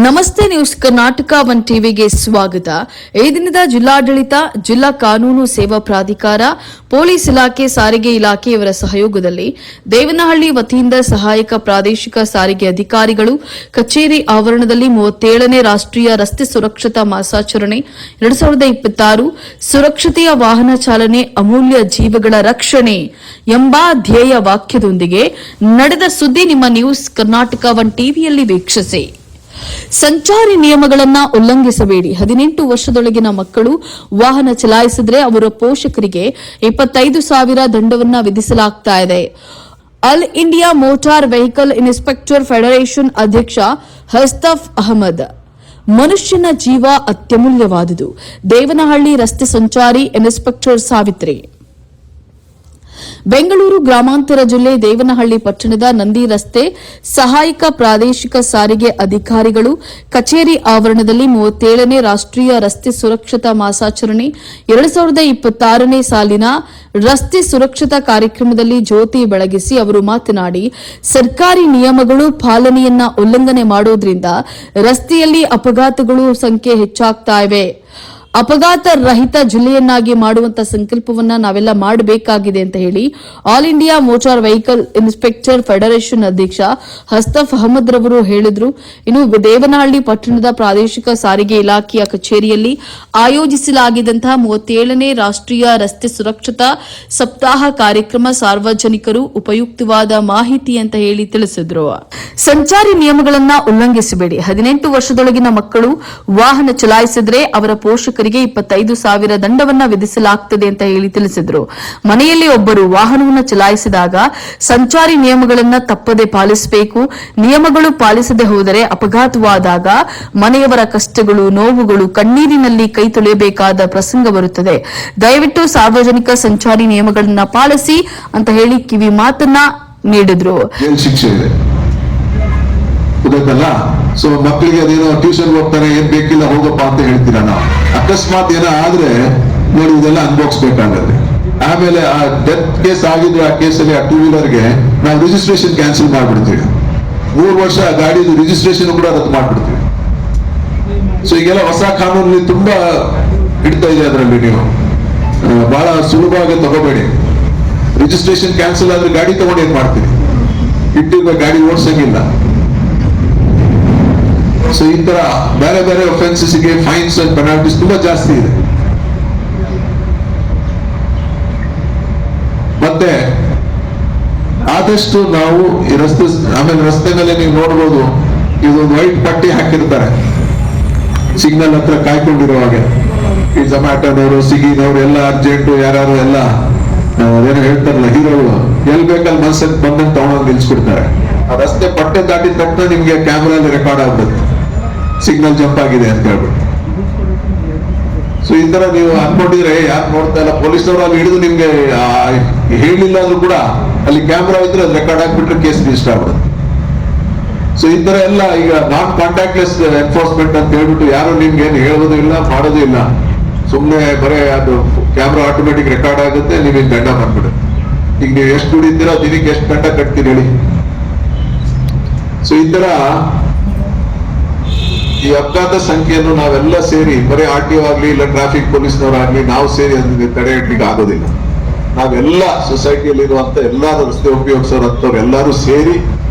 ನಮಸ್ತೆ news Karnataka one ಟಿವಿಗೆ ಸ್ವಾಗತ. ಈ ದಿನದ ಜಿಲ್ಲಾಡಳಿತ, ಜಿಲ್ಲಾ ಕಾನೂನು ಸೇವಾ ಪ್ರಾಧಿಕಾರ, ಪೊಲೀಸ್ ಇಲಾಖೆ, ಸಾರಿಗೆ ಇಲಾಖೆ ಇವರ ಸಹಯೋಗದಲ್ಲಿ ದೇವನಹಳ್ಳಿ ವತಿಯಿಂದ ಸಹಾಯಕ ಪ್ರಾದೇಶಿಕ ಸಾರಿಗೆ ಅಧಿಕಾರಿಗಳು ಕಚೇರಿ ಆವರಣದಲ್ಲಿ 37ನೇ ರಾಷ್ಟ್ರೀಯ ರಸ್ತೆ ಸುರಕ್ಷತಾ ಮಾಸಾಚರಣೆ 2026 ಸುರಕ್ಷತೆಯ ವಾಹನ ಚಾಲನೆ ಅಮೂಲ್ಯ ಜೀವಗಳ ರಕ್ಷಣೆ ಎಂಬ ಧ್ಯೇಯ ವಾಕ್ಯದೊಂದಿಗೆ ನಡೆದ ಸುದ್ದಿ ನಿಮ್ಮ ನ್ಯೂಸ್ ಕರ್ನಾಟಕ ಒನ್ ಟಿವಿಯಲ್ಲಿ ವೀಕ್ಷಿಸಿ. ಸಂಚಾರಿ ನಿಯಮಗಳನ್ನು ಉಲ್ಲಂಘಿಸಬೇಡಿ. 18 ವರ್ಷದೊಳಗಿನ ಮಕ್ಕಳು ವಾಹನ ಚಲಾಯಿಸಿದರೆ ಅವರ ಪೋಷಕರಿಗೆ 25,000 ದಂಡವನ್ನು ವಿಧಿಸಲಾಗ್ತಾ ಇದೆ. All India motor vehicle inspector federation ಅಧ್ಯಕ್ಷ ಹಸ್ತಫ್ ಅಹಮದ್. ಮನುಷ್ಯನ ಜೀವ ಅತ್ಯಮೂಲ್ಯವಾದುದು. ದೇವನಹಳ್ಳಿ ರಸ್ತೆ ಸಂಚಾರಿ ಇನ್ಸ್ಪೆಕ್ಟರ್ ಸಾವಿತ್ರಿ. ಬೆಂಗಳೂರು ಗ್ರಾಮಾಂತರ ಜಿಲ್ಲೆ ದೇವನಹಳ್ಳಿ ಪಟ್ಟಣದ ನಂದಿ ರಸ್ತೆ ಸಹಾಯಕ ಪ್ರಾದೇಶಿಕ ಸಾರಿಗೆ ಅಧಿಕಾರಿಗಳು ಕಚೇರಿ ಆವರಣದಲ್ಲಿ 37ನೇ ರಾಷ್ಟ್ರೀಯ ರಸ್ತೆ ಸುರಕ್ಷತಾ ಮಾಸಾಚರಣೆ 2026ನೇ ಸಾಲಿನ ರಸ್ತೆ ಸುರಕ್ಷತಾ ಕಾರ್ಯಕ್ರಮದಲ್ಲಿ ಜ್ಯೋತಿ ಬೆಳಗಿಸಿ ಅವರು ಮಾತನಾಡಿ, ಸರ್ಕಾರಿ ನಿಯಮಗಳು ಪಾಲನೆಯನ್ನ ಉಲ್ಲಂಘನೆ ಮಾಡೋದ್ರಿಂದ ರಸ್ತೆಯಲ್ಲಿ ಅಪಘಾತಗಳು ಸಂಖ್ಯೆ ಹೆಚ್ಚಾಗ್ತಾ ಇವೆ. ಅಪಘಾತ ರಹಿತ ಜಿಲ್ಲೆಯನ್ನಾಗಿ ಮಾಡುವಂತಹ ಸಂಕಲ್ಪವನ್ನ ನಾವೆಲ್ಲ ಮಾಡಬೇಕಾಗಿದೆ ಅಂತ ಹೇಳಿ all India motor vehicle inspector federation ಅಧ್ಯಕ್ಷ ಹಸ್ತಫ್ ಅಹಮದ್ ರವರು ಹೇಳಿದರು. ಇನ್ನು ದೇವನಹಳ್ಳಿ ಪಟ್ಟಣದ ಪ್ರಾದೇಶಿಕ ಸಾರಿಗೆ ಇಲಾಖೆಯ ಕಚೇರಿಯಲ್ಲಿ ಆಯೋಜಿಸಲಾಗಿದ್ದಂತಹ 37ನೇ ರಾಷ್ಟ್ರೀಯ ರಸ್ತೆ ಸುರಕ್ಷತಾ ಸಪ್ತಾಹ ಕಾರ್ಯಕ್ರಮ ಸಾರ್ವಜನಿಕರು ಉಪಯುಕ್ತವಾದ ಮಾಹಿತಿ ಅಂತ ಹೇಳಿ ತಿಳಿಸಿದ್ರು. ಸಂಚಾರಿ ನಿಯಮಗಳನ್ನು ಉಲ್ಲಂಘಿಸಬೇಡಿ. 18 ವರ್ಷದೊಳಗಿನ ಮಕ್ಕಳು ವಾಹನ ಚಲಾಯಿಸಿದರೆ ಅವರ ಪೋಷಕರಿಗೆ 25,000 ದಂಡವನ್ನ ವಿಧಿಸಲಾಗುತ್ತದೆ ಅಂತ ಹೇಳಿ ತಿಳಿಸಿದ್ರು. ಮನೆಯಲ್ಲಿ ಒಬ್ಬರು ವಾಹನವನ್ನು ಚಲಾಯಿಸಿದಾಗ ಸಂಚಾರಿ ನಿಯಮಗಳನ್ನ ತಪ್ಪದೆ ಪಾಲಿಸಬೇಕು. ನಿಯಮಗಳು ಪಾಲಿಸದೆ ಹೋದರೆ ಅಪಘಾತವಾದಾಗ ಮನೆಯವರ ಕಷ್ಟಗಳು, ನೋವುಗಳು, ಕಣ್ಣೀರಿನಲ್ಲಿ ಕೈ ತೊಳೆಯಬೇಕಾದ ಪ್ರಸಂಗ ಬರುತ್ತದೆ. ದಯವಿಟ್ಟು ಸಾರ್ವಜನಿಕ ಸಂಚಾರಿ ನಿಯಮಗಳನ್ನ ಪಾಲಿಸಿ ಅಂತ ಹೇಳಿ ಕಿವಿ ಮಾತನ್ನ ನೀಡಿದ್ರು. ಸೊ ಮಕ್ಕಳಿಗೆ ಅದೇನೋ ಟ್ಯೂಷನ್ ಹೋಗ್ತಾರೆ, ಏನ್ ಬೇಕಿಲ್ಲ ಹೋಗಪ್ಪ ಅಂತ ಹೇಳ್ತೀರಾ ನಾವು. ಅಕಸ್ಮಾತ್ ಏನೋ ಆದ್ರೆ ನೋಡಿ ಇದೆಲ್ಲ ಅನುಭವಿಸ್ಬೇಕಾಗತ್ತೆ. ಆಮೇಲೆ ಆ ಡೆತ್ ಕೇಸ್ ಆಗಿದ್ರೆ ಆ ಕೇಸಲ್ಲಿ ಆ 2 ವೀಲರ್ಗೆ ನಾವು ರಿಜಿಸ್ಟ್ರೇಷನ್ ಕ್ಯಾನ್ಸಲ್ ಮಾಡ್ಬಿಡ್ತೀವಿ. 3 ವರ್ಷ ಗಾಡಿದು ರಿಜಿಸ್ಟ್ರೇಷನ್ ಕೂಡ ರದ್ದು ಮಾಡ್ಬಿಡ್ತೀವಿ. ಸೊ ಈಗೆಲ್ಲ ಹೊಸ ಕಾನೂನಲ್ಲಿ ತುಂಬಾ ಇಡ್ತಾ ಇದೆ. ಅದರಲ್ಲಿ ನೀವು ಬಹಳ ಸುಲಭವಾಗಿ ತಗೋಬೇಡಿ. ರಿಜಿಸ್ಟ್ರೇಷನ್ ಕ್ಯಾನ್ಸಲ್ ಆದ್ರೆ ಗಾಡಿ ತಗೊಂಡು ಏನ್ ಮಾಡ್ತೀವಿ? ಇಟ್ಟಿರುವ ಗಾಡಿ ಓಡಿಸಂಗಿಲ್ಲ. ಸೊ ಈ ತರ ಬೇರೆ ಬೇರೆ ಒಫೆನ್ಸಸ್ ಗೆ ಫೈನ್ಸ್ ಅಂಡ್ ಪೆನಾಲ್ಟೀಸ್ ತುಂಬಾ ಜಾಸ್ತಿ ಇದೆ. ಮತ್ತೆ ಆದಷ್ಟು ನಾವು ಈ ರಸ್ತೆ, ಆಮೇಲೆ ರಸ್ತೆ ಮೇಲೆ ನೀವು ನೋಡ್ಬೋದು, ಇದೊಂದು ವೈಟ್ ಪಟ್ಟಿ ಹಾಕಿರ್ತಾರೆ ಸಿಗ್ನಲ್ ಹತ್ರ ಕಾಯ್ಕೊಂಡಿರುವಾಗ. ಈ ಝೊಮ್ಯಾಟೋನವರು, ಸ್ವಿಗ್ಗಿನವರು ಎಲ್ಲ ಅರ್ಜೆಂಟು ಯಾರು ಎಲ್ಲ ಏನೋ ಹೇಳ್ತಾರಲ್ಲ ಹೀರೋಗಳು, ಎಲ್ಲಿ ಬೇಕಲ್ಲಿ ಮನ್ಸಲ್ಲಿ ಬಂದಂತ ತಗೊಂಡು ನಿಲ್ಸ್ಬಿಡ್ತಾರೆ. ಆ ರಸ್ತೆ ಪಟ್ಟೆ ದಾಟಿದ ತಕ್ಷಣ ನಿಮ್ಗೆ ಕ್ಯಾಮ್ರಲ್ಲಿ ರೆಕಾರ್ಡ್ ಆಗ್ಬೇಕು ಸಿಗ್ನಲ್ ಜಂಪ್ ಆಗಿದೆ ಅಂತ ಹೇಳ್ಬಿಟ್ಟು. ಸೊ ಈ ತರ ನೀವು ಅನ್ಕೊಂಡಿದ್ರೆ ಯಾರು ನೋಡ್ತಾ ಇಲ್ಲ, ಪೊಲೀಸ್ನವರು ಅಲ್ಲಿ ಹಿಡಿದು ನಿಮ್ಗೆ ಹೇಳಿಲ್ಲ ಅಂದ್ರೂ ಕೂಡ ಅಲ್ಲಿ ಕ್ಯಾಮ್ರಾ ಇದ್ರೆ ಅದು ರೆಕಾರ್ಡ್ ಆಗ್ಬಿಟ್ರೆ ಕೇಸ್ ರಿಜಿಸ್ಟರ್ ಆಗ್ಬಿಡುತ್ತೆ. ಸೊ ಈ ತರ ಎಲ್ಲ ಈಗ ನಾನ್ ಕಾಂಟ್ಯಾಕ್ಟ್ಲೆಸ್ ಎನ್ಫೋರ್ಸ್ಮೆಂಟ್ ಅಂತ ಹೇಳ್ಬಿಟ್ಟು ಯಾರು ನಿಮ್ಗೆ ಏನು ಹೇಳೋದು ಇಲ್ಲ, ಮಾಡೋದು ಇಲ್ಲ. ಸುಮ್ಮನೆ ಬರೇ ಅದು ಕ್ಯಾಮ್ರಾ ಆಟೋಮೆಟಿಕ್ ರೆಕಾರ್ಡ್ ಆಗುತ್ತೆ, ನೀವೇನು ದಂಡ ಮಾಡ್ಬಿಡುತ್ತೆ. ಈಗ ನೀವು ಎಷ್ಟು ದುಡಿತೀರೋ ದಿನಕ್ಕೆ ಎಷ್ಟು ದಂಡ ಕಟ್ತೀರಿ ಹೇಳಿ. ಸೊ ಈ ತರ ಈ ಅಪಘಾತ ಸಂಖ್ಯೆಯನ್ನು ನಾವೆಲ್ಲ ಸೇರಿ, ಬರೀ RTO ಆಗ್ಲಿ ಇಲ್ಲ ಟ್ರಾಫಿಕ್ ಪೊಲೀಸ್ನವರಾಗ್ಲಿ, ನಾವು ಸೇರಿ ಅದಕ್ಕೆ ತಡೆ ಇಡ್ಲಿಕ್ಕೆ ಆಗೋದಿಲ್ಲ. ನಾವೆಲ್ಲ ಸೊಸೈಟಿಯಲ್ಲಿ ಇರುವಂತ ಎಲ್ಲಾರು ರಸ್ತೆ ಉಪಯೋಗಿಸೋರಂತವ್ರು ಎಲ್ಲರೂ ಸೇರಿ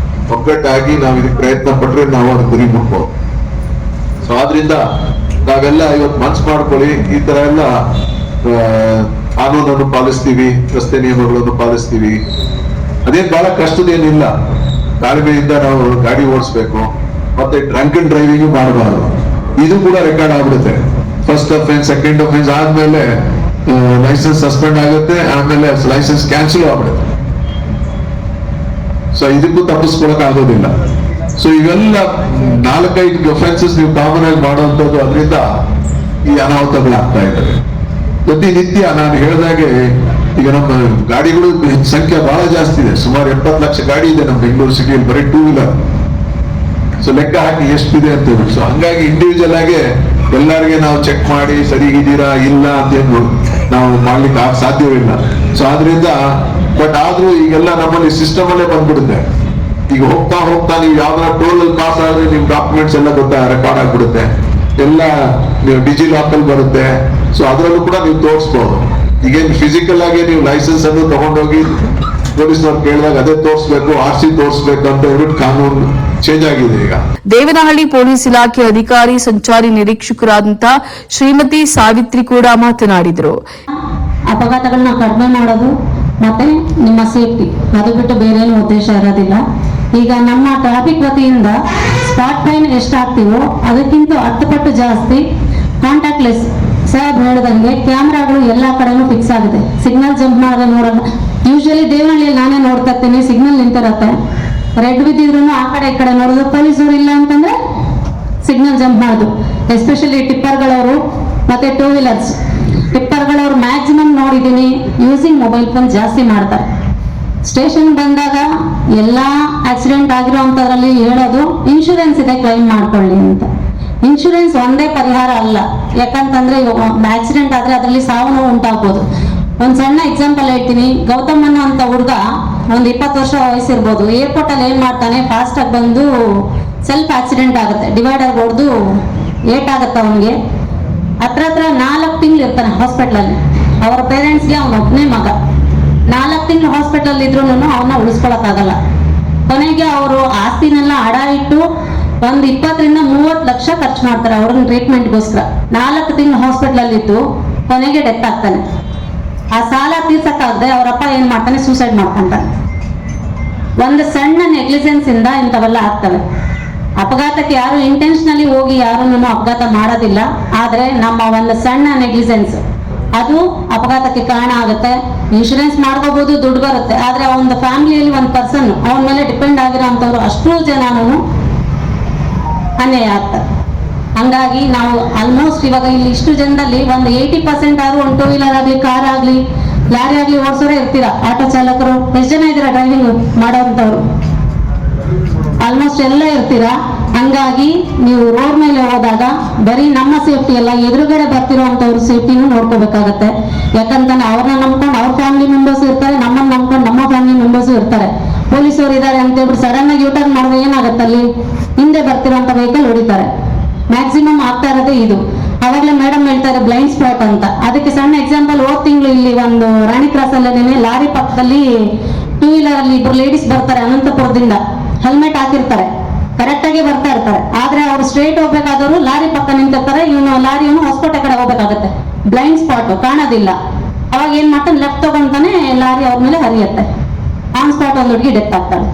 ಒಗ್ಗಟ್ಟಾಗಿ ನಾವು ಇದಕ್ಕೆ ಪ್ರಯತ್ನ ಪಟ್ರೆ ನಾವು ಅದು ಗುರಿ ಮುಟ್ಬೋದು. ಸೊ ಆದ್ರಿಂದ ನಾವೆಲ್ಲ ಇವತ್ತು ಮನ್ಸು ಮಾಡ್ಕೊಳ್ಳಿ, ಈ ತರ ಎಲ್ಲ ಕಾನೂನನ್ನು ಪಾಲಿಸ್ತೀವಿ, ರಸ್ತೆ ನಿಯಮಗಳನ್ನು ಪಾಲಿಸ್ತೀವಿ. ಅದೇನ್ ಬಹಳ ಕಷ್ಟದೇನಿಲ್ಲ. ತಾಳ್ಮೆಯಿಂದ ನಾವು ಗಾಡಿ ಓಡಿಸ್ಬೇಕು. ಮತ್ತೆ ಡ್ರಂಕ್ ಅಂಡ್ ಡ್ರೈವಿಂಗ್ ಮಾಡಬಾರ್ದು. ಇದು ಕೂಡ ರೆಕಾರ್ಡ್ ಆಗ್ಬಿಡುತ್ತೆ. ಫಸ್ಟ್ ಅಫೆನ್ಸ್, ಸೆಕೆಂಡ್ ಅಫೆನ್ಸ್ ಆದ್ಮೇಲೆ ಲೈಸೆನ್ಸ್ ಸಸ್ಪೆಂಡ್ ಆಗುತ್ತೆ, ಆಮೇಲೆ ಲೈಸೆನ್ಸ್ ಕ್ಯಾನ್ಸಲ್ ಆಗ್ಬಿಡುತ್ತೆ. ಸೊ ಇದಕ್ಕೂ ತಪ್ಪಿಸ್ಕೊಳಕ್ ಆಗೋದಿಲ್ಲ. ಸೊ ಇವೆಲ್ಲ 4-5 ಅಫೆನ್ಸಸ್ ನೀವು ಕಾಮನ್ ಆಗಿ ಮಾಡುವಂಥದ್ದು. ಅದರಿಂದ ಈ ಅನಾಹುತಗಳಾಗ್ತಾ ಇದ್ದಾರೆ ಪ್ರತಿನಿತ್ಯ. ನಾನು ಹೇಳಿದಾಗೆ ಈಗ ನಮ್ಮ ಗಾಡಿಗಳು ಸಂಖ್ಯೆ ಬಹಳ ಜಾಸ್ತಿ ಇದೆ. ಸುಮಾರು 70 ಲಕ್ಷ ಗಾಡಿ ಇದೆ ನಮ್ಮ ಬೆಂಗಳೂರು ಸಿಟಿಯಲ್ಲಿ, ಬರೀ 2 ವೀಲರ್. ಸೊ ಲೆಕ್ಕ ಹಾಕಿ ಎಷ್ಟಿದೆ ಅಂತ ಹೇಳಿ. ಸೊ ಹಂಗಾಗಿ ಇಂಡಿವಿಜುವಲ್ ಆಗಿ ಎಲ್ಲರಿಗೆ ನಾವು ಚೆಕ್ ಮಾಡಿ ಸರಿಗಿದ್ದೀರಾ ಇಲ್ಲ ಅಂತ ನಾವು ಮಾಡ್ಲಿಕ್ಕೆ ಸಾಧ್ಯವಿಲ್ಲ. ಸೊ ಆದ್ರಿಂದ ಬಟ್ ಆದ್ರೂ ಈಗೆಲ್ಲ ನಮ್ಮಲ್ಲಿ ಸಿಸ್ಟಮ್ ಅಲ್ಲೇ ಬಂದ್ಬಿಡುತ್ತೆ. ಈಗ ಹೋಗ್ತಾ ಹೋಗ್ತಾ ನೀವು ಯಾವ್ದಾರ ಟೋಲ್ ಅಲ್ಲಿ ಪಾಸ್ ಆದ್ರೆ ನಿಮ್ ಡಾಕ್ಯುಮೆಂಟ್ಸ್ ಎಲ್ಲ ರೆಕಾರ್ಡ್ ಆಗ್ಬಿಡುತ್ತೆ, ಎಲ್ಲ ನೀವು ಡಿಜಿ ಲಾಕಲ್ ಬರುತ್ತೆ. ಸೊ ಅದರಲ್ಲೂ ಕೂಡ ನೀವು ತೋರಿಸ್ಬೋದು. ಈಗೇನು ಫಿಸಿಕಲ್ ಆಗಿ ನೀವು ಲೈಸೆನ್ಸ್ ಅನ್ನು ತಗೊಂಡೋಗಿ ಪೊಲೀಸ್ನವ್ರು ಕೇಳಿದಾಗ ಅದೇ ತೋರಿಸ್ಬೇಕು, RC ತೋರಿಸ್ಬೇಕು ಅಂತ ಹೇಳ್ಬಿಟ್ಟು ಕಾನೂನು ಚೇಂಜ್ ಆಗಿದೆ ಈಗ. ದೇವನಹಳ್ಳಿ ಪೊಲೀಸ್ ಇಲಾಖೆ ಅಧಿಕಾರಿ ಸಂಚಾರಿ ನಿರೀಕ್ಷಕರಾದಂತಹ ಶ್ರೀಮತಿ ಸಾವಿತ್ರಿ ಕೂಡ ಮಾತನಾಡಿದರು. ಅಪಘಾತಗಳನ್ನ ಕಡಿಮೆ ಮಾಡೋದು ಮತ್ತೆ ನಿಮ್ಮ ಸೇಫ್ಟಿ, ಅದು ಬಿಟ್ಟು ಬೇರೆ ಏನು ಉದ್ದೇಶ ಇರೋದಿಲ್ಲ. ಈಗ ನಮ್ಮ ಟ್ರಾಫಿಕ್ ವತಿಯಿಂದ ಸ್ಪಾಟ್ ಫೈನ್ ಎಷ್ಟು ಹಾಕ್ತೀವೋ ಅದಕ್ಕಿಂತ 10 ಪಟ್ಟು ಜಾಸ್ತಿ ಕಾಂಟ್ಯಾಕ್ಟ್ಲೆಸ್ ಸಾಹೇಬ್ ಹೇಳಿದಂಗೆ ಕ್ಯಾಮ್ರಾಗಳು ಎಲ್ಲ ಕಡೆನೂ ಫಿಕ್ಸ್ ಆಗಿದೆ. ಸಿಗ್ನಲ್ ಜಂಪ್ ಮಾಡಿದ್ರೆ ನೋಡೋಣ. ಯೂಶಲಿ ದೇವನಹಳ್ಳಿಯಲ್ಲಿ ನಾನೇ ನೋಡ್ತಾ ಇರ್ತೀನಿ, ಸಿಗ್ನಲ್ ನಿಂತಿರತ್ತೆ, ರೆಡ್ ಬಿದ್ದಿದ್ರು ಆ ಕಡೆ ಈ ಕಡೆ ನೋಡೋದು, ಪೊಲೀಸರು ಇಲ್ಲ ಅಂತಂದ್ರೆ ಸಿಗ್ನಲ್ ಜಂಪ್ ಮಾಡೋದು. ಎಸ್ಪೆಷಲಿ ಟಿಪ್ಪರ್ಗಳವರು ಮತ್ತೆ 2 ವೀಲರ್ಸ್ ಟಿಪ್ಪರ್ಗಳವ್ರು ಮ್ಯಾಕ್ಸಿಮಮ್ ನೋಡಿದ್ದೀನಿ ಯೂಸಿಂಗ್ ಮೊಬೈಲ್ ಫೋನ್ ಜಾಸ್ತಿ ಮಾಡ್ತಾರೆ. ಸ್ಟೇಷನ್ ಬಂದಾಗ ಎಲ್ಲ ಆಕ್ಸಿಡೆಂಟ್ ಆಗಿರೋಂಥದ್ರಲ್ಲಿ ಹೇಳೋದು ಇನ್ಶೂರೆನ್ಸ್ ಇದೆ ಕ್ಲೈಮ್ ಮಾಡ್ಕೊಳ್ಳಿ ಅಂತ. ಇನ್ಶೂರೆನ್ಸ್ ಒಂದೇ ಪರಿಹಾರ ಅಲ್ಲ, ಯಾಕಂತಂದ್ರೆ ಆಕ್ಸಿಡೆಂಟ್ ಆದ್ರೆ ಅದರಲ್ಲಿ ಸಾವು ನೋವು ಉಂಟಾಗ್ಬೋದು. ಒಂದು ಸಣ್ಣ ಎಕ್ಸಾಂಪಲ್ ಹೇಳ್ತೀನಿ. ಗೌತಮ್ ಅನ್ನೋ ಅಂತ ಹುಡುಗ ಒಂದು 20 ವರ್ಷ ವಯಸ್ಸಿರ್ಬೋದು. ಏರ್ಪೋರ್ಟ್ ಅಲ್ಲಿ ಏನ್ ಮಾಡ್ತಾನೆ, ಫಾಸ್ಟ್ ಆಗಿ ಬಂದು ಸೆಲ್ಫ್ ಆಕ್ಸಿಡೆಂಟ್ ಆಗುತ್ತೆ, ಡಿವೈಡರ್ ಹೊಡೆದು ಏಟಾಗತ್ತೆ ಅವನಿಗೆ. ಹತ್ರ 4 ತಿಂಗಳು ಇರ್ತಾನೆ ಹಾಸ್ಪಿಟಲ್ ಅಲ್ಲಿ. ಅವರ ಪೇರೆಂಟ್ಸ್ಗೆ ಅವನ ಒಬ್ಬನೇ ಮಗ. 4 ತಿಂಗಳು ಹಾಸ್ಪಿಟಲ್ ಇದ್ರು ಅವನ್ನ ಉಳಿಸ್ಕೊಳಕ್ ಆಗಲ್ಲ. ಕೊನೆಗೆ ಅವರು ಆಸ್ತಿನೆಲ್ಲ ಅಡ ಇಟ್ಟು ಒಂದು 20 ರಿಂದ 30 ಲಕ್ಷ ಖರ್ಚು ಮಾಡ್ತಾರೆ ಅವ್ರನ್ನ ಟ್ರೀಟ್ಮೆಂಟ್ಗೋಸ್ಕರ. 4 ತಿಂಗಳು ಹಾಸ್ಪಿಟಲ್ ಅಲ್ಲಿ ಇದ್ದು ಕೊನೆಗೆ ಡೆತ್ ಆಗ್ತಾನೆ. ಆ ಸಾಲ ತೀರ್ಸಕ್ಕಾಗದೆ ಅವರಪ್ಪ ಏನ್ ಮಾಡ್ತಾನೆ, ಸೂಸೈಡ್ ಮಾಡ್ಕೊಂತಾನೆ. ಒಂದು ಸಣ್ಣ ನೆಗ್ಲಿಜೆನ್ಸ್ ಇಂದ ಇಂಥವೆಲ್ಲ ಆಗ್ತವೆ. ಅಪಘಾತಕ್ಕೆ ಯಾರು ಇಂಟೆನ್ಷನಲಿ ಹೋಗಿ ಯಾರನ್ನು ಅಪಘಾತ ಮಾಡೋದಿಲ್ಲ, ಆದ್ರೆ ನಮ್ಮ ಒಂದು ಸಣ್ಣ ನೆಗ್ಲಿಜೆನ್ಸ್ ಅದು ಅಪಘಾತಕ್ಕೆ ಕಾರಣ ಆಗುತ್ತೆ. ಇನ್ಶೂರೆನ್ಸ್ ಮಾಡ್ಕೋಬಹುದು, ದುಡ್ಡು ಬರುತ್ತೆ, ಆದ್ರೆ ಒಂದು ಫ್ಯಾಮಿಲಿಯಲ್ಲಿ ಒಂದು ಪರ್ಸನ್ ಅವನ ಮೇಲೆ ಡಿಪೆಂಡ್ ಆಗಿರೋಂಥವ್ರು ಅಷ್ಟು ಜನನು ಅನ್ಯಾಯ ಆಗ್ತಾರೆ. ಹಂಗಾಗಿ ನಾವು ಆಲ್ಮೋಸ್ಟ್ ಇವಾಗ ಇಲ್ಲಿ ಇಷ್ಟು ಜನದಲ್ಲಿ ಒಂದು 80% ಆದ್ರೂ ಒಂದು 2 ವೀಲರ್ ಆಗ್ಲಿ, ಕಾರ್ ಆಗ್ಲಿ, ಲಾರಿ ಆಗ್ಲಿ ಓಡಿಸೋರೇ ಇರ್ತೀರಾ. ಆಟೋ ಚಾಲಕರು ಎಷ್ಟು ಜನ ಇದ್ದೀರಾ, ಡ್ರೈವಿಂಗ್ ಮಾಡೋಂಥವ್ರು ಆಲ್ಮೋಸ್ಟ್ ಎಲ್ಲ ಇರ್ತೀರಾ. ಹಂಗಾಗಿ ನೀವು ರೋಡ್ ಮೇಲೆ ಹೋದಾಗ ಬರೀ ನಮ್ಮ ಸೇಫ್ಟಿ ಅಲ್ಲ, ಎದುರುಗಡೆ ಬರ್ತಿರೋಂಥವ್ರ ಸೇಫ್ಟಿನೂ ನೋಡ್ಕೋಬೇಕಾಗತ್ತೆ. ಯಾಕಂತಾನೆ ಅವ್ರನ್ನ ನಂಬ್ಕೊಂಡು ಅವ್ರ ಫ್ಯಾಮಿಲಿ ಮೆಂಬರ್ಸ್ ಇರ್ತಾರೆ, ನಮ್ಮನ್ನ ನಂಬ್ಕೊಂಡು ನಮ್ಮ ಫ್ಯಾಮಿಲಿ ಮೆಂಬರ್ಸ್ ಇರ್ತಾರೆ. ಪೊಲೀಸರು ಇದ್ದಾರೆ ಅಂತ ಹೇಳ್ಬಿಟ್ಟು ಸಡನ್ ಆಗಿ ಯೂಟರ್ನ್ ಮಾಡಿದ್ರೆ ಏನಾಗುತ್ತೆ, ಅಲ್ಲಿ ಹಿಂದೆ ಬರ್ತಿರೋಂಥ ವೆಹಿಕಲ್ ಹೊಡಿತಾರೆ. ಮ್ಯಾಕ್ಸಿಮಮ್ ಆಗ್ತಾ ಇರೋದೇ ಇದು. ಅವಾಗಲೇ ಮೇಡಮ್ ಹೇಳ್ತಾರೆ ಬ್ಲೈಂಡ್ ಸ್ಪಾಟ್ ಅಂತ. ಅದಕ್ಕೆ ಸಣ್ಣ ಎಕ್ಸಾಂಪಲ್, ಹೋದ ತಿಂಗಳು ಇಲ್ಲಿ ಒಂದು ರಾಣಿ ಕ್ರಾಸ್ ಅಲ್ಲೇ ಲಾರಿ ಪಕ್ಕದಲ್ಲಿ 2 ವೀಲರ್ ಅಲ್ಲಿ 2 ಲೇಡೀಸ್ ಬರ್ತಾರೆ ಅನಂತಪುರದಿಂದ, ಹೆಲ್ಮೆಟ್ ಹಾಕಿರ್ತಾರೆ, ಕರೆಕ್ಟ್ ಆಗಿ ಬರ್ತಾ ಇರ್ತಾರೆ. ಆದ್ರೆ ಅವ್ರು ಸ್ಟ್ರೇಟ್ ಹೋಗ್ಬೇಕಾದವರು ಲಾರಿ ಪಕ್ಕ ನಿಂತಿರ್ತಾರೆ, ಇವನು ಲಾರಿಯನ್ನು ಹೊಸಕೋಟೆ ಕಡೆ ಹೋಗ್ಬೇಕಾಗತ್ತೆ. ಬ್ಲೈಂಡ್ ಸ್ಪಾಟ್ ಕಾಣೋದಿಲ್ಲ. ಅವಾಗ ಏನ್ ಮಾಡ್ತಾನೆ, ಲೆಫ್ಟ್ ತಗೊಂತಾನೆ, ಲಾರಿ ಅವ್ರ ಮೇಲೆ ಹರಿಯುತ್ತೆ. ಆನ್ ಸ್ಪಾಟ್ ಒಂದು ಹುಡುಗಿ ಡೆತ್ ಆಗ್ತಾಳೆ.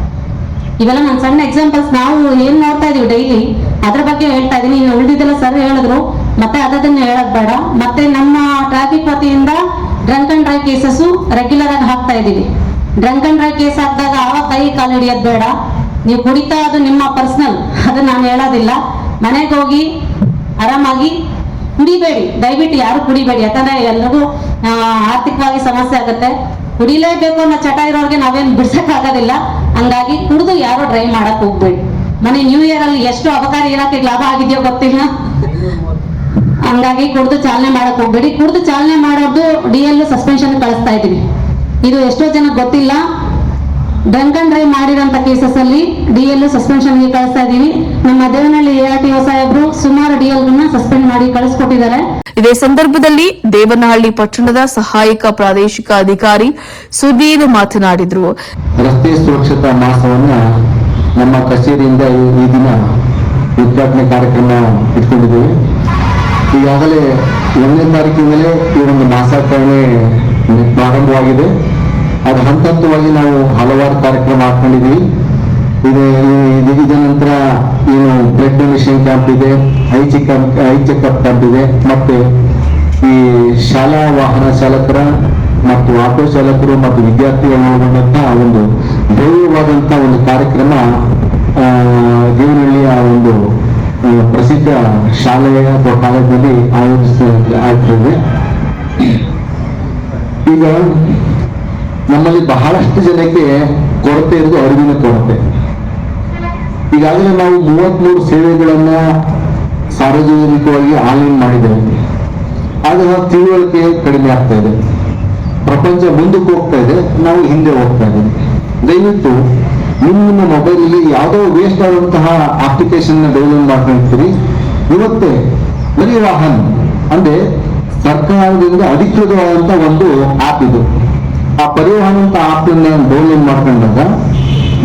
ಇವೆಲ್ಲ ನಾನು ಸಣ್ಣ ಎಕ್ಸಾಂಪಲ್ಸ್, ನಾವು ಏನ್ ನೋಡ್ತಾ ಇದೀವಿ ಡೈಲಿ ಅದ್ರ ಬಗ್ಗೆ ಹೇಳ್ತಾ ಇದೀನಿ. ಇನ್ನು ಉಳಿದಿದ್ದೆಲ್ಲ ಸರ್ ಹೇಳಿದ್ರು, ಮತ್ತೆ ಅದನ್ನ ಹೇಳಕ್ ಬೇಡ. ಮತ್ತೆ ನಮ್ಮ ಟ್ರಾಫಿಕ್ ವತಿಯಿಂದ drunk and drive cases regular ಆಗಿ ಹಾಕ್ತಾ ಇದೀವಿ. ಡ್ರಂಕ್ ಅಂಡ್ ಡ್ರೈವ್ ಕೇಸ್ ಹಾಕಿದಾಗ ಆವಾಗ ಕೈ ಕಾಲು ಹಿಡಿಯೋದು ಬೇಡ. ನೀವು ಕುಡಿತಾ, ಅದು ನಿಮ್ಮ ಪರ್ಸನಲ್, ಅದು ನಾನು ಹೇಳೋದಿಲ್ಲ. ಮನೆಗೆ ಹೋಗಿ ಆರಾಮಾಗಿ ಕುಡಿಬೇಡಿ, ದಯವಿಟ್ಟು ಯಾರು ಕುಡಿಬೇಡಿ. ಯಾಕಂದ್ರೆ ಎಲ್ರಿಗೂ ಆರ್ಥಿಕವಾಗಿ ಸಮಸ್ಯೆ ಆಗುತ್ತೆ. ಕುಡಿಲೇಬೇಕು ಅನ್ನೋ ಚಟ ಇರೋರಿಗೆ ನಾವೇನು ಬಿಡ್ಸಕ್ ಆಗೋದಿಲ್ಲ. ಹಂಗಾಗಿ ಕುಡಿದು ಯಾರು ಡ್ರೈವ್ ಮಾಡಕ್ ಹೋಗ್ಬೇಡಿ. ಮನೆ ನ್ಯೂ ಇಯರ್ ಅಲ್ಲಿ ಎಷ್ಟು ಅಬಕಾರಿ ಇಲಾಖೆಗೆ ಲಾಭ ಆಗಿದೆಯೋ ಗೊತ್ತಿಲ್ಲ. ಹಂಗಾಗಿ ಕುಡಿದು ಚಾಲನೆ ಮಾಡಕ್ ಹೋಗ್ಬೇಡಿ. ಕುಡಿದು ಚಾಲನೆ ಮಾಡೋದು DL ಸಸ್ಪೆನ್ಷನ್ ಕಳಿಸ್ತಾ ಇದೀವಿ. ಇದು ಎಷ್ಟೋ ಜನಕ್ಕೆ ಗೊತ್ತಿಲ್ಲ. ಡ್ರಂಕ್ ಅಂಡ್ ಡ್ರೈವ್ ಮಾಡಿರೋಂಥ ಕೇಸಸ್ ಅಲ್ಲಿ DL ಸಸ್ಪೆನ್ಷನ್ ಗೆ ಕಳಿಸ್ತಾ ಇದೀವಿ. ನಮ್ಮ ದೇವನಹಳ್ಳಿ ARTO ಸಾಹೇಬರು ಸುಮಾರು DL ಸಸ್ಪೆಂಡ್ ಮಾಡಿ ಕಳಿಸ್ಕೊಟ್ಟಿದ್ದಾರೆ. ಇದೇ ಸಂದರ್ಭದಲ್ಲಿ ದೇವನಹಳ್ಳಿ ಪಟ್ಟಣದ ಸಹಾಯಕ ಪ್ರಾದೇಶಿಕ ಅಧಿಕಾರಿ ಸುಧೀರ್ ಮಾತನಾಡಿದರು. ರಸ್ತೆ ಸುರಕ್ಷತಾ ಮಾಸವನ್ನ ನಮ್ಮ ಕಚೇರಿಯಿಂದ ಈ ದಿನ ಉದ್ಘಾಟನೆ ಕಾರ್ಯಕ್ರಮ ಇಟ್ಕೊಂಡಿದ್ದೇವೆ. ಈಗಾಗಲೇ 1ನೇ ತಾರೀಕಿನಲ್ಲೇ ಈ ಒಂದು ಮಾಸಾಚರಣೆ ಪ್ರಾರಂಭವಾಗಿದೆ. ಅದು ಹಂತವಾಗಿ ನಾವು ಹಲವಾರು ಕಾರ್ಯಕ್ರಮ ಹಾಕೊಂಡಿದ್ದೀವಿ. ಇದ ನಂತರ ಏನು ಬ್ಲಡ್ ಡೊನೇಷನ್ ಕ್ಯಾಂಪ್ ಇದೆ, ಐ ಚೆಕಪ್ ಕ್ಯಾಂಪ್ ಇದೆ, ಮತ್ತೆ ಈ ಶಾಲಾ ವಾಹನ ಚಾಲಕರ ಮತ್ತು ಆಟೋ ಚಾಲಕರು ಮತ್ತು ವಿದ್ಯಾರ್ಥಿಗಳನ್ನು ಒಳಗೊಂಡಂತಹ ಒಂದು ಭವ್ಯವಾದಂತಹ ಒಂದು ಕಾರ್ಯಕ್ರಮ ದೇವನಹಳ್ಳಿಯ ಒಂದು ಪ್ರಸಿದ್ಧ ಶಾಲೆಯ ಅಥವಾ ಕಾಲೇಜಿನಲ್ಲಿ ಆಯೋಜಿಸಲಾಗ್ತದೆ. ಈಗ ನಮ್ಮಲ್ಲಿ ಬಹಳಷ್ಟು ಜನಕ್ಕೆ ಕೊರತೆ ಇರೋದು ಅರಿವಿನ ಕೊರತೆ. ಈಗಾಗಲೇ ನಾವು 33 ಸೇವೆಗಳನ್ನ ಸಾರ್ವಜನಿಕವಾಗಿ ಆನ್ಲೈನ್ ಮಾಡಿದ್ದೇವೆ. ಆದ್ರೆ ನಾವು ತಿಳುವಳಿಕೆ ಕಡಿಮೆ ಆಗ್ತಾ ಇದೆ. ಪ್ರಪಂಚ ಮುಂದಕ್ಕೆ ಹೋಗ್ತಾ ಇದೆ, ನಾವು ಹಿಂದೆ ಹೋಗ್ತಾ ಇದ್ದೀವಿ. ದಯವಿಟ್ಟು ನಿಮ್ಮ ಮೊಬೈಲಲ್ಲಿ ಯಾವುದೋ ವೇಸ್ಟ್ ಆದಂತಹ ಅಪ್ಲಿಕೇಶನ್ ಡೌನ್ಲೋಡ್ ಮಾಡ್ಕೊಂಡಿರ್ತೀರಿ. ಇವತ್ತೇ ಪರಿವಾಹನ್ ಅಂದ್ರೆ ಸರ್ಕಾರದಿಂದ ಅಧಿಕೃತವಾದಂತ ಒಂದು ಆಪ್ ಇದು. ಆ ಪರಿವಾಹನ್ ಅಂತ ಆಪ್ ಅನ್ನ ಡೌನ್ಲೋಡ್ ಮಾಡ್ಕೊಂಡಾಗ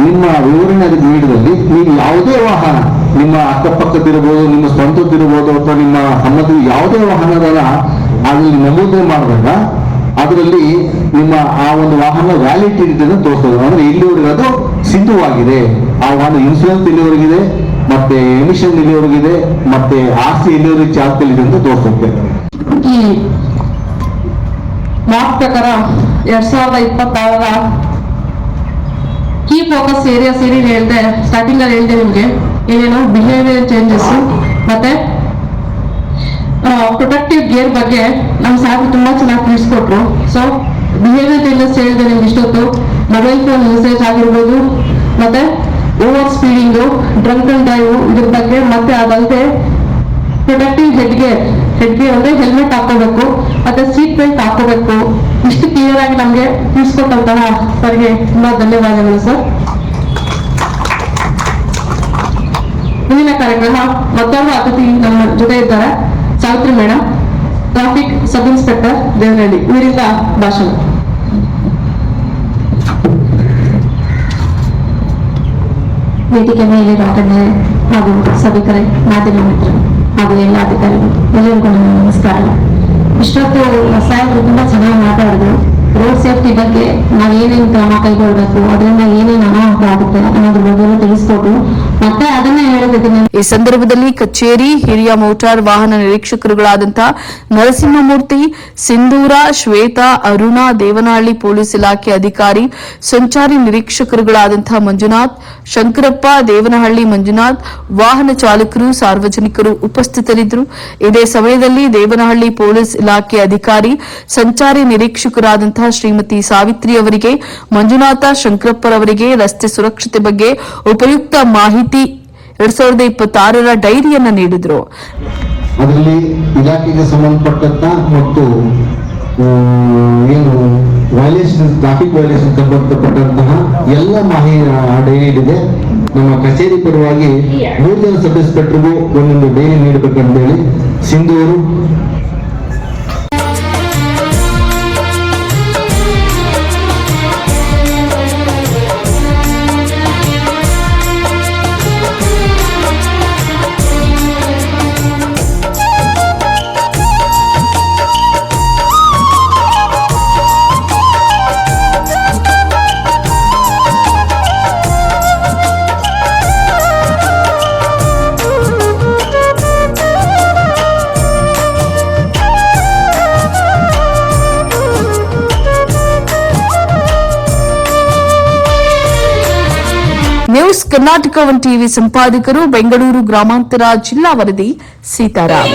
ನಿಮ್ಮ ವಿವರಣೆ ಅದಕ್ಕೆ ನೀಡಿದಲ್ಲಿ ನೀವು ಯಾವುದೇ ವಾಹನ, ನಿಮ್ಮ ಅಕ್ಕಪಕ್ಕದಿರ್ಬೋದು, ನಿಮ್ಮ ಸ್ವಂತದ್ದಿರ್ಬೋದು, ಅಥವಾ ನಿಮ್ಮ ಸಂಬಂಧ ಯಾವುದೇ ವಾಹನದ ಅದರಲ್ಲಿ ನಮೂದನೆ ಮಾಡಿದಾಗ ಅದರಲ್ಲಿ ನಿಮ್ಮ ಆ ಒಂದು ವಾಹನ ವ್ಯಾಲಿಡಿಟಿ ಅನ್ನು ತೋರಿಸ್ತದೆ. ಅಂದ್ರೆ ಇಲ್ಲಿವರೆಗೆ ಅದು ಸಿದ್ಧವಾಗಿದೆ, ಆ ವಾಹನ ಇನ್ಸೂರೆನ್ಸ್ ಇಲ್ಲಿವರೆಗಿದೆ, ಮತ್ತೆ ಎಮಿಷನ್ ಇಲ್ಲಿವರೆಗಿದೆ, ಮತ್ತೆ ಆಸ್ತಿ ಇಲ್ಲಿವರೆಗೆ ಚಾಲ್ತಿಯಲ್ಲಿದೆ ಅಂತ ತೋರಿಸುತ್ತೆ. ಈ ಮಾರ್ಕ್ ಪ್ರಕಾರ 2026ರ ಕೀ ಫೋಕಸ್ ಏರಿಯಾ ಸೇರಿ ಹೇಳಿದೆ, ಸ್ಟಾರ್ಟಿಂಗ್ ಅಲ್ಲಿ ಹೇಳಿದೆ ನಿಮ್ಗೆ ಏನೇನು ಬಿಹೇವಿಯರ್ ಚೇಂಜಸ್ ಮತ್ತೆ ಪ್ರೊಟೆಕ್ಟಿವ್ ಗೇರ್ ಬಗ್ಗೆ ನಮ್ಮ ಸಾರ್ ತುಂಬಾ ಚೆನ್ನಾಗಿ ತಿಳಿಸ್ಕೊಟ್ರು. ಸೊ ಬಿಹೇವಿಯರ್ ಚೇಂಜಸ್ ಹೇಳಿದೆ ನಿಮ್ಗೆ ಇಷ್ಟೊತ್ತು. ಮೊಬೈಲ್ ಫೋನ್ ಯೂಸೇಜ್ ಆಗಿರ್ಬೋದು, ಮತ್ತೆ ಓವರ್ ಸ್ಪೀಡಿಂಗು, ಡ್ರಂಕ್ ಅಂಡ್ ಡ್ರೈವ್ ಇದ್ರ ಬಗ್ಗೆ, ಮತ್ತೆ ಅದಲ್ಲದೆ ಪ್ರೊಟೆಕ್ಟಿವ್ ಹೆಡ್ ಗೇರ್ ಅಂದ್ರೆ ಹೆಲ್ಮೆಟ್ ಹಾಕೋಬೇಕು, ಮತ್ತೆ ಸೀಟ್ ಬೆಲ್ಟ್ ಹಾಕೋಬೇಕು. ಇಷ್ಟು ಕ್ಲಿಯರ್ ಆಗಿ ನಮ್ಗೆ ತಿಳಿಸ್ಕೊಟ್ಟಂತಹ ಸರ್ಗೆ ತುಂಬಾ ಧನ್ಯವಾದಗಳು ಸರ್. ಮುಂದಿನ ಕಾರ್ಯಕ್ರಮ ಮತ್ತೊಬ್ಬ ಅತಿಥಿ ನಮ್ಮ ಜೊತೆ ಇದ್ದಾರೆ, Savitri madam, traffic sub inspector Devanahalli, ಇವರಿಂದ ಭಾಷಣ. ವೇದಿಕೆ ಮೇಲೆ ಗಣ್ಯರೇ ಹಾಗೂ ಸಭಿಕರೇ, ಮಾಧ್ಯಮ ಮಿತ್ರರು ಹಾಗೂ ಎಲ್ಲ ಅಧಿಕಾರಿಗಳು, ಎಲ್ಲರಿಗೂ ನನ್ನ ನಮಸ್ಕಾರ. ಇಷ್ಟೊತ್ತು ಸಾಹೇಬರು ತುಂಬಾ ಚೆನ್ನಾಗಿ ಮಾತಾಡಿದ್ರು. ರೋಡ್ ಸೇಫ್ಟಿ ಬಗ್ಗೆ ನಾವು ಏನೇನು ಕ್ರಮ ಕೈಗೊಳ್ಬೇಕು, ಅದರಿಂದ ಏನೇನು ಅನಾಹುತ ಆಗುತ್ತೆ ಅನ್ನೋದ್ರ ಬಗ್ಗೆ ತಿಳಿಸ್ಕೊಟ್ರು. ಮತ್ತೆ ಅದನ್ನೇ ಹೇಳಿದ್ದೀನಿ. ಈ ಸಂದರ್ಭದಲ್ಲಿ ಕಚೇರಿ ಹಿರಿಯ ಮೋಟಾರ್ ವಾಹನ ನಿರೀಕ್ಷಕರುಗಳಾದಂತಹ ನರಸಿಂಹಮೂರ್ತಿ, ಸಿಂಧೂರ, ಶ್ವೇತಾ, ಅರುಣಾ, ದೇವನಹಳ್ಳಿ ಪೊಲೀಸ್ ಇಲಾಖೆ ಅಧಿಕಾರಿ, ಸಂಚಾರಿ ನಿರೀಕ್ಷಕರುಗಳಾದಂತಹ ಮಂಜುನಾಥ್, ಶಂಕರಪ್ಪ, ದೇವನಹಳ್ಳಿ ಮಂಜುನಾಥ್, ವಾಹನ ಚಾಲಕರು, ಸಾರ್ವಜನಿಕರು ಉಪಸ್ಥಿತರಿದ್ದರು. ಇದೇ ಸಮಯದಲ್ಲಿ ದೇವನಹಳ್ಳಿ ಪೊಲೀಸ್ ಇಲಾಖೆ ಅಧಿಕಾರಿ, ಸಂಚಾರಿ ನಿರೀಕ್ಷಕರಾದಂತಹ ಶ್ರೀಮತಿ ಸಾವಿತ್ರಿ ಅವರಿಗೆ, ಮಂಜುನಾಥ, ಶಂಕರಪ್ಪರವರಿಗೆ ರಸ್ತೆ ಸುರಕ್ಷತೆ ಬಗ್ಗೆ ಉಪಯುಕ್ತ ಮಾಹಿತಿ 2026ರ ಡೈರಿಯನ್ನ ನೀಡಿದ್ರು. ಅದರಲ್ಲಿ ಇಲಾಖೆಗೆ ಸಂಬಂಧಪಟ್ಟಂತ ಮತ್ತು ಏನು ವೈಲೇಷನ್, ಟ್ರಾಫಿಕ್ ವೈಲೇಷನ್ ಸಂಬಂಧಪಟ್ಟಂತಹ ಎಲ್ಲ ಮಾಹಿತಿ ಡೈರಿಯಲ್ಲಿದೆ. ನಮ್ಮ ಕಚೇರಿ ಪರವಾಗಿ 3 ಜನ ಸಬ್ ಇನ್ಸ್ಪೆಕ್ಟರ್ಗೂ ಒಂದೊಂದು ಡೈರಿ ನೀಡಬೇಕಂತ ಹೇಳಿ ಸಿಂಧೂರು. ನ್ಯೂಸ್ ಕರ್ನಾಟಕ 1 ಟಿವಿ ಸಂಪಾದಕರು, ಬೆಂಗಳೂರು ಗ್ರಾಮಾಂತರ ಜಿಲ್ಲಾ ವರದಿ ಸೀತಾರಾಮ್.